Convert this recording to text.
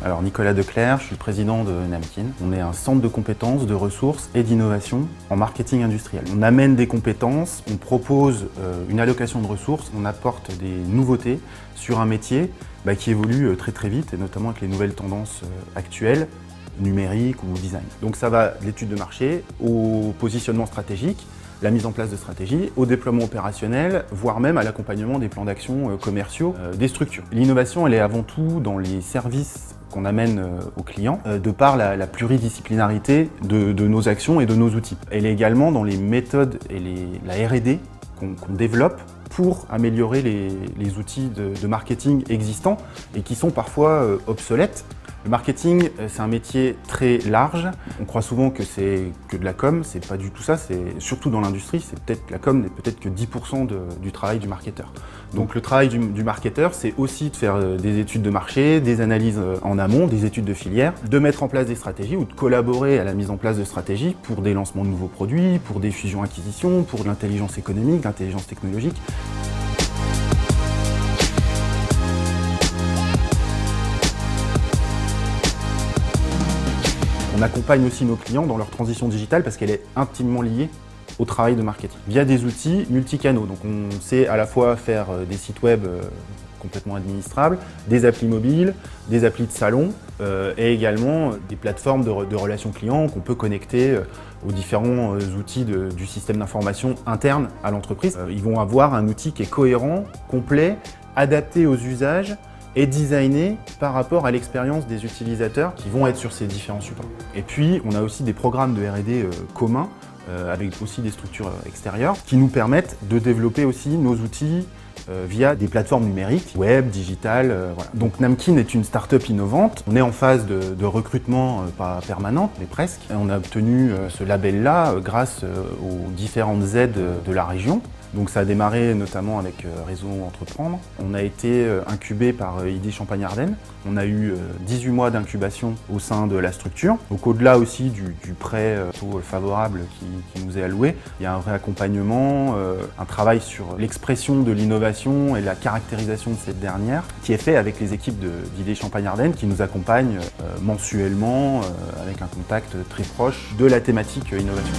Alors Nicolas Declercq, je suis le président de Namkin. On est un centre de compétences, de ressources et d'innovation en marketing industriel. On amène des compétences, on propose une allocation de ressources, on apporte des nouveautés sur un métier qui évolue très vite et notamment avec les nouvelles tendances actuelles, numériques ou design. Donc ça va de l'étude de marché au positionnement stratégique, la mise en place de stratégies, au déploiement opérationnel, voire même à l'accompagnement des plans d'action commerciaux des structures. L'innovation, elle est avant tout dans les services qu'on amène aux clients, de par la pluridisciplinarité de nos actions et de nos outils. Elle est également dans les méthodes et la R&D qu'on développe pour améliorer les outils de marketing existants et qui sont parfois obsolètes. Le marketing, c'est un métier très large. On croit souvent que c'est que de la com, c'est pas du tout ça. C'est surtout dans l'industrie, c'est peut-être la com n'est peut-être que 10% du travail du marketeur. Donc le travail du marketeur, c'est aussi de faire des études de marché, des analyses en amont, des études de filière, de mettre en place des stratégies ou de collaborer à la mise en place de stratégies pour des lancements de nouveaux produits, pour des fusions-acquisitions, pour de l'intelligence économique, l'intelligence technologique. On accompagne aussi nos clients dans leur transition digitale parce qu'elle est intimement liée au travail de marketing via des outils multicanaux. Donc on sait à la fois faire des sites web complètement administrables, des applis mobiles, des applis de salon et également des plateformes de relations clients qu'on peut connecter aux différents outils du système d'information interne à l'entreprise. Ils vont avoir un outil qui est cohérent, complet, adapté aux usages et designé par rapport à l'expérience des utilisateurs qui vont être sur ces différents supports. Et puis, on a aussi des programmes de R&D communs, avec aussi des structures extérieures, qui nous permettent de développer aussi nos outils via des plateformes numériques, web, digitales. Voilà. Donc Namkin est une start-up innovante. On est en phase de recrutement, pas permanente, mais presque. On a obtenu ce label-là grâce aux différentes aides de la région. Donc ça a démarré notamment avec Réseau Entreprendre. On a été incubé par ID Champagne-Ardenne. On a eu 18 mois d'incubation au sein de la structure. Donc au-delà aussi du prêt taux favorable qui nous est alloué, il y a un vrai accompagnement, un travail sur l'expression de l'innovation et la caractérisation de cette dernière qui est fait avec les équipes d'ID Champagne-Ardenne qui nous accompagnent mensuellement avec un contact très proche de la thématique innovation.